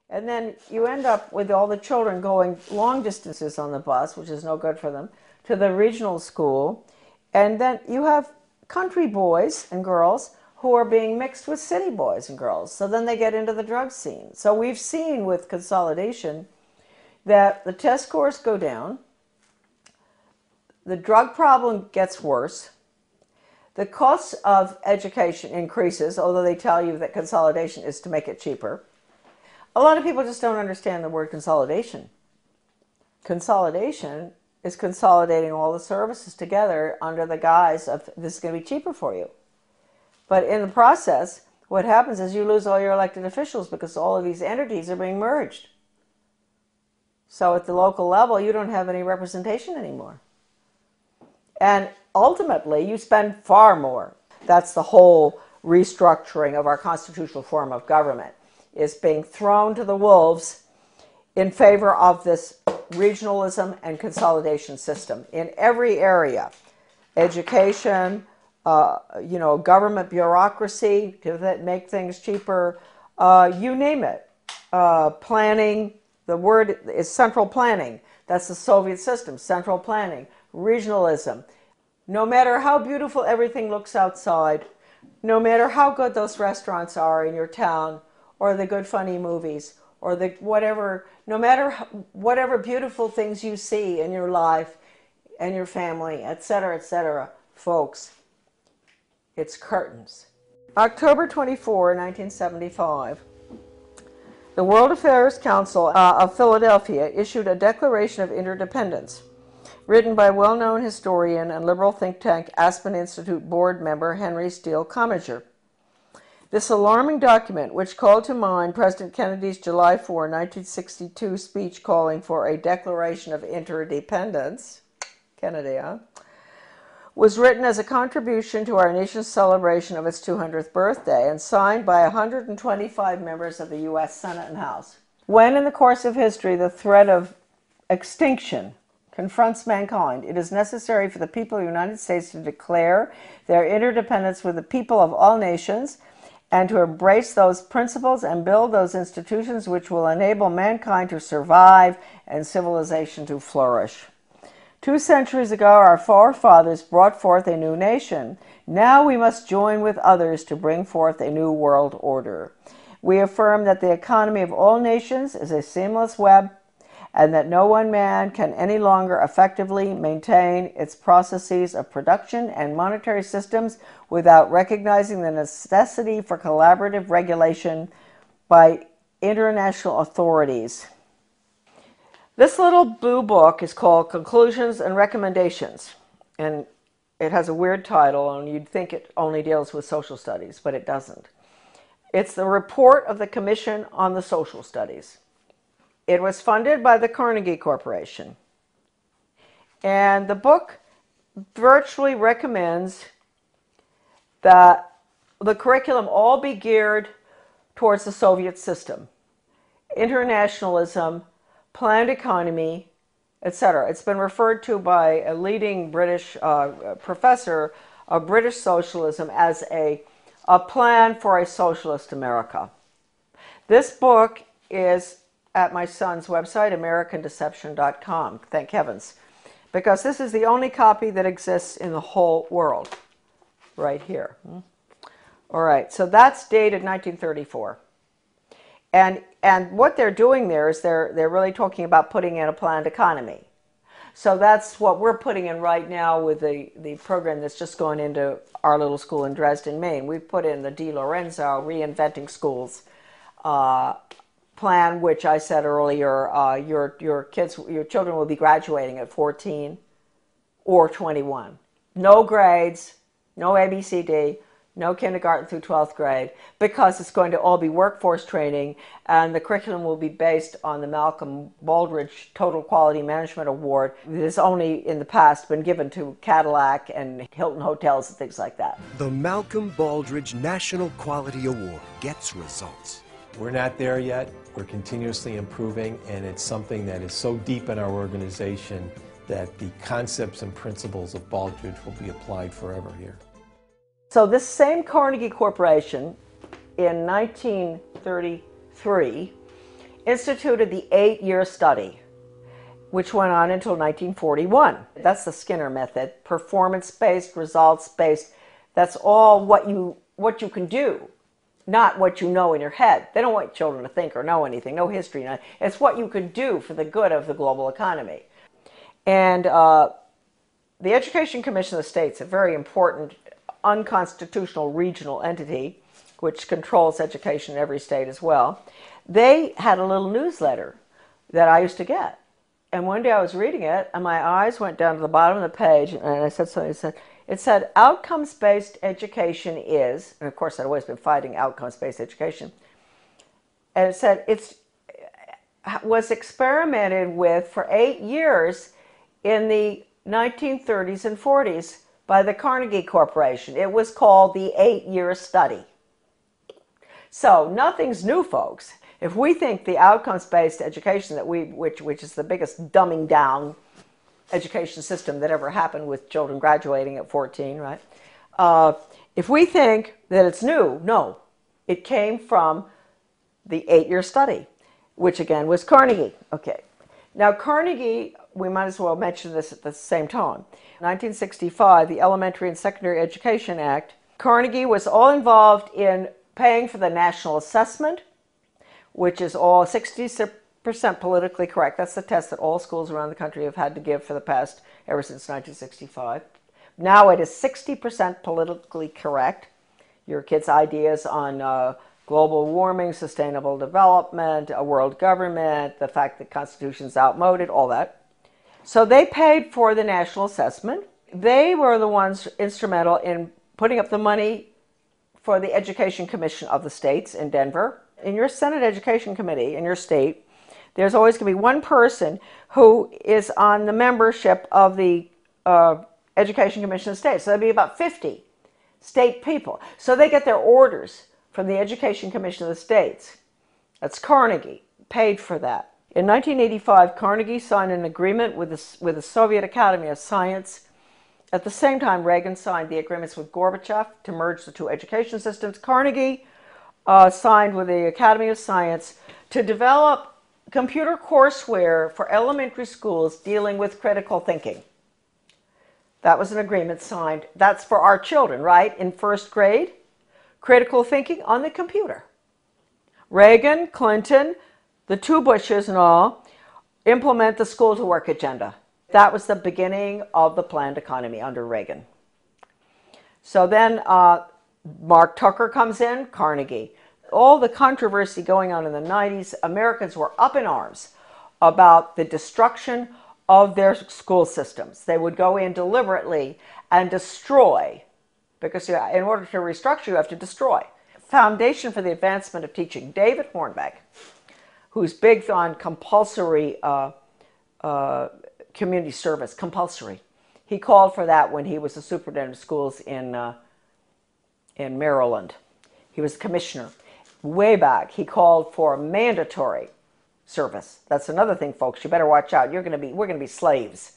And then you end up with all the children going long distances on the bus, which is no good for them, to the regional school. And then you have country boys and girls who are being mixed with city boys and girls. So then they get into the drug scene. So we've seen with consolidation that the test scores go down, the drug problem gets worse, the cost of education increases, although they tell you that consolidation is to make it cheaper. A lot of people just don't understand the word consolidation. Consolidation is consolidating all the services together under the guise of this is going to be cheaper for you. But in the process, what happens is you lose all your elected officials because all of these entities are being merged. So at the local level, you don't have any representation anymore. And ultimately, you spend far more. That's the whole restructuring of our constitutional form of government, is being thrown to the wolves in favor of this regionalism and consolidation system in every area. Education, government bureaucracy to make things cheaper, you name it. Planning, the word is central planning. That's the Soviet system, central planning, regionalism. No matter how beautiful everything looks outside, no matter how good those restaurants are in your town, or the good funny movies, or the whatever, no matter whatever beautiful things you see in your life and your family, etc., folks, it's curtains. October 24, 1975, the World Affairs Council of Philadelphia issued a Declaration of Interdependence, written by well-known historian and liberal think tank Aspen Institute board member Henry Steele Commager. This alarming document, which called to mind President Kennedy's July 4, 1962 speech calling for a Declaration of Interdependence, Kennedy, was written as a contribution to our nation's celebration of its 200th birthday and signed by 125 members of the U.S. Senate and House. When in the course of history the threat of extinction confronts mankind, it is necessary for the people of the United States to declare their interdependence with the people of all nations and to embrace those principles and build those institutions which will enable mankind to survive and civilization to flourish. 2 centuries ago, our forefathers brought forth a new nation. Now we must join with others to bring forth a new world order. We affirm that the economy of all nations is a seamless web and that no one man can any longer effectively maintain its processes of production and monetary systems without recognizing the necessity for collaborative regulation by international authorities. This little blue book is called Conclusions and Recommendations, and it has a weird title, and you'd think it only deals with social studies, but it doesn't. It's the report of the Commission on the Social Studies. It was funded by the Carnegie Corporation, and the book virtually recommends that the curriculum all be geared towards the Soviet system, internationalism, planned economy, etc. It's been referred to by a leading British professor of British socialism as a plan for a socialist America. This book is at my son's website, AmericanDeception.com, thank heavens, because this is the only copy that exists in the whole world, right here. All right, so that's dated 1934. And what they're doing there is they're really talking about putting in a planned economy. So that's what we're putting in right now with the program that's just going into our little school in Dresden, Maine. We've put in the Di Lorenzo Reinventing Schools plan, which I said earlier, your children will be graduating at 14 or 21. No grades, no ABCD, no kindergarten through 12th grade, because it's going to all be workforce training, and the curriculum will be based on the Malcolm Baldrige Total Quality Management Award that has only in the past been given to Cadillac and Hilton Hotels and things like that. The Malcolm Baldrige National Quality Award gets results. We're not there yet. We're continuously improving, and it's something that is so deep in our organization that the concepts and principles of Baldrige will be applied forever here. So this same Carnegie Corporation in 1933 instituted the 8-year study, which went on until 1941. That's the Skinner method, performance-based, results-based. That's all what you can do, not what you know in your head. They don't want children to think or know anything, no history. It's what you can do for the good of the global economy. And the Education Commission of the States, a very important unconstitutional regional entity, which controls education in every state as well, they had a little newsletter that I used to get. And one day I was reading it, and my eyes went down to the bottom of the page, and I said something. It said, outcomes-based education is, and of course I'd always been fighting outcomes-based education, and it said it was experimented with for 8 years in the 1930s and 40s by the Carnegie Corporation. It was called the 8-year study. So nothing's new, folks. If we think the outcomes-based education that which is the biggest dumbing down education system that ever happened with children graduating at 14, right? If we think that it's new, no. It came from the 8-year study, which again was Carnegie. Okay. Now Carnegie, we might as well mention this at the same time. 1965, the Elementary and Secondary Education Act, Carnegie was all involved in paying for the national assessment, which is all 60% politically correct. That's the test that all schools around the country have had to give for the past, ever since 1965. Now it is 60% politically correct. Your kids' ideas on global warming, sustainable development, a world government, the fact that the Constitution's outmoded, all that. So they paid for the national assessment. They were the ones instrumental in putting up the money for the Education Commission of the states in Denver. In your Senate Education Committee in your state, there's always going to be one person who is on the membership of the Education Commission of the states. So there'll be about 50 state people. So they get their orders from the Education Commission of the states. That's Carnegie, paid for that. In 1985, Carnegie signed an agreement with the Soviet Academy of Science. At the same time, Reagan signed the agreements with Gorbachev to merge the two education systems. Carnegie signed with the Academy of Science to develop computer courseware for elementary schools dealing with critical thinking. That was an agreement signed. That's for our children, right? In first grade, critical thinking on the computer. Reagan, Clinton, the two Bushes and all, implement the school to work agenda. That was the beginning of the planned economy under Reagan. So then Mark Tucker comes in, Carnegie. All the controversy going on in the 90s, Americans were up in arms about the destruction of their school systems. They would go in deliberately and destroy, because in order to restructure, you have to destroy. Foundation for the Advancement of Teaching, David Hornbeck, who's big on compulsory community service, compulsory. He called for that when he was the superintendent of schools in Maryland. He was the commissioner. Way back, he called for mandatory service. That's another thing, folks. You better watch out. We're going to be slaves.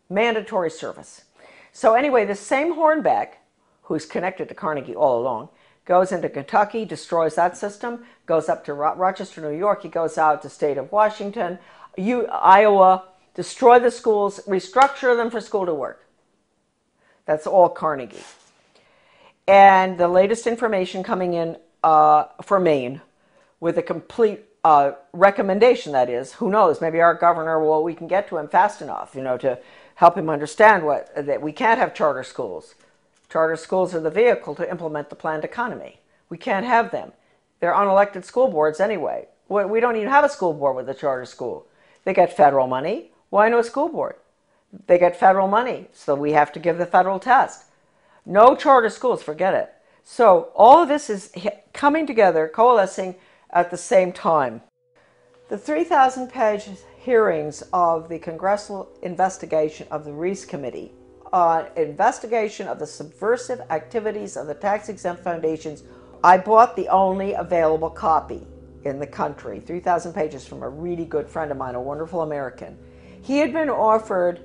Mandatory service. So anyway, the same Hornbeck, who's connected to Carnegie all along, goes into Kentucky, destroys that system, goes up to Rochester, New York. He goes out to state of Washington, Iowa, destroy the schools, restructure them for school to work. That's all Carnegie. And the latest information coming in for Maine with a complete recommendation, that is, who knows, maybe our governor, well, we can get to him fast enough, to help him understand that we can't have charter schools. Charter schools are the vehicle to implement the planned economy. We can't have them. They're unelected school boards anyway. We don't even have a school board with a charter school. They get federal money. Why no school board? They get federal money, so we have to give the federal test. No charter schools, forget it. So all of this is coming together, coalescing at the same time. The 3,000-page hearings of the congressional investigation of the Reese Committee on investigation of the subversive activities of the tax-exempt foundations, I bought the only available copy in the country, 3,000 pages, from a really good friend of mine, a wonderful American. He had been offered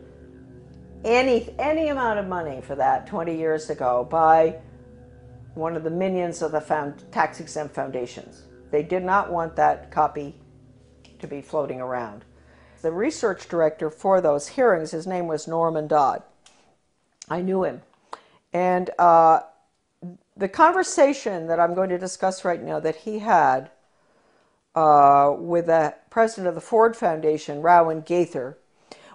any amount of money for that 20 years ago by one of the minions of the tax-exempt foundations. They did not want that copy to be floating around. The research director for those hearings, his name was Norman Dodd. I knew him. And the conversation that I'm going to discuss right now that he had with the president of the Ford Foundation, Rowan Gaither,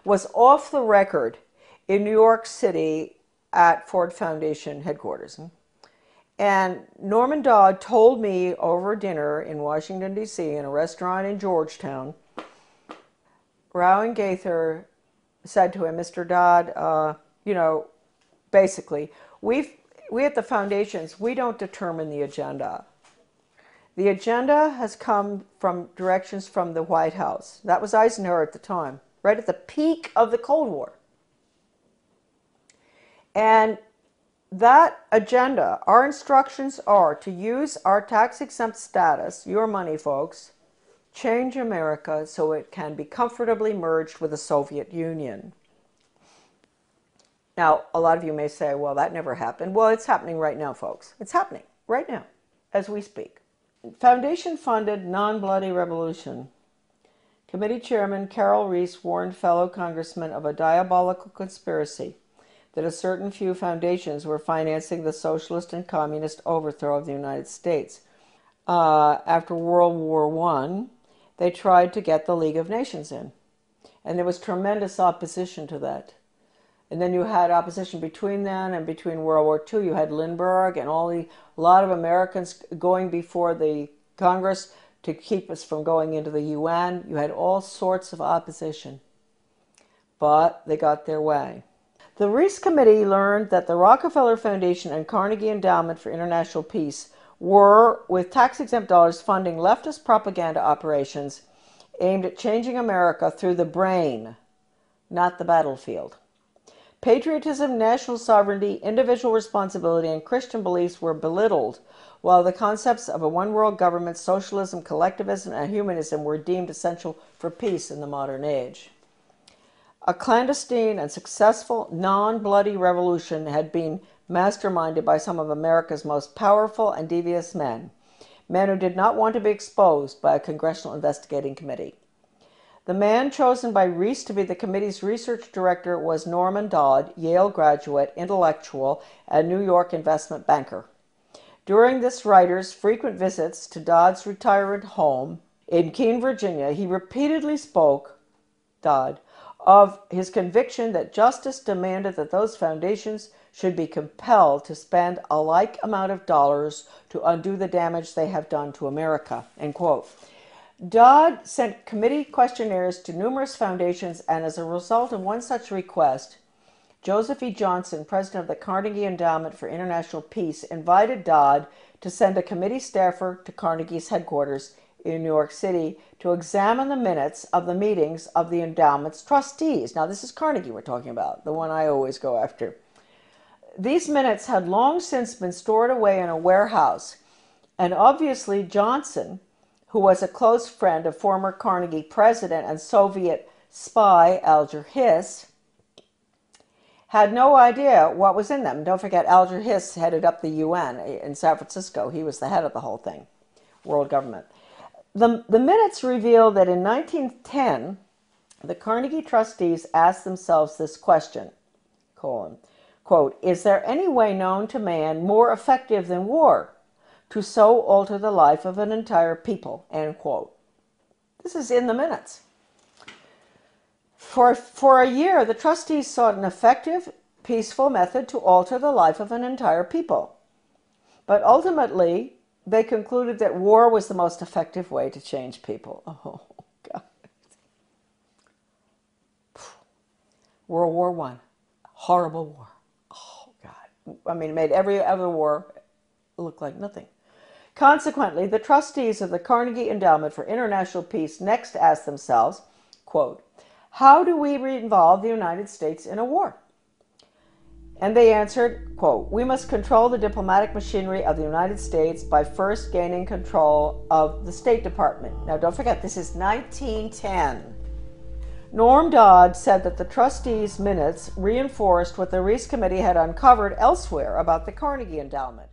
was off the record in New York City at Ford Foundation headquarters. And Norman Dodd told me over dinner in Washington, D.C., in a restaurant in Georgetown, Rowan Gaither said to him, Mr. Dodd, you know, basically, we at the foundations, we don't determine the agenda. The agenda has come from directions from the White House. That was Eisenhower at the time, right at the peak of the Cold War. And that agenda, our instructions are to use our tax-exempt status, your money, folks, change America so it can be comfortably merged with the Soviet Union. Now, a lot of you may say, well, that never happened. Well, it's happening right now, folks. It's happening right now as we speak. Foundation-funded non-bloody revolution. Committee Chairman Carol Reese warned fellow congressmen of a diabolical conspiracy that a certain few foundations were financing the socialist and communist overthrow of the United States. After World War I, they tried to get the League of Nations in. And there was tremendous opposition to that. And then you had opposition between then and between World War II. You had Lindbergh and a lot of Americans going before the Congress to keep us from going into the UN. You had all sorts of opposition. But they got their way. The Reese Committee learned that the Rockefeller Foundation and Carnegie Endowment for International Peace were, with tax-exempt dollars, funding leftist propaganda operations aimed at changing America through the brain, not the battlefield. Patriotism, national sovereignty, individual responsibility, and Christian beliefs were belittled, while the concepts of a one-world government, socialism, collectivism, and humanism were deemed essential for peace in the modern age. A clandestine and successful non-bloody revolution had been masterminded by some of America's most powerful and devious men who did not want to be exposed by a congressional investigating committee. The man chosen by Reese to be the committee's research director was Norman Dodd, Yale graduate, intellectual, and New York investment banker. During this writer's frequent visits to Dodd's retirement home in Keene, Virginia, he repeatedly spoke, Dodd, of his conviction that justice demanded that those foundations should be compelled to spend a like amount of dollars to undo the damage they have done to America, end quote. Dodd sent committee questionnaires to numerous foundations, and as a result of one such request, Joseph E. Johnson, president of the Carnegie Endowment for International Peace, invited Dodd to send a committee staffer to Carnegie's headquarters in New York City to examine the minutes of the meetings of the endowment's trustees. Now, this is Carnegie we're talking about, the one I always go after. These minutes had long since been stored away in a warehouse, and obviously Johnson, who was a close friend of former Carnegie president and Soviet spy Alger Hiss, had no idea what was in them. Don't forget, Alger Hiss headed up the UN in San Francisco. He was the head of the whole thing, world government. The minutes reveal that in 1910, the Carnegie trustees asked themselves this question, quote, is there any way known to man more effective than war to so alter the life of an entire people, end quote. This is in the minutes. For a year, the trustees sought an effective, peaceful method to alter the life of an entire people. But ultimately, they concluded that war was the most effective way to change people. Oh, God. World War I. Horrible war. Oh, God. I mean, it made every other war look like nothing. Consequently, the trustees of the Carnegie Endowment for International Peace next asked themselves, quote, how do we involve the United States in a war? And they answered, quote, we must control the diplomatic machinery of the United States by first gaining control of the State Department. Now, don't forget, this is 1910. Norm Dodd said that the trustees' minutes reinforced what the Reese Committee had uncovered elsewhere about the Carnegie Endowment.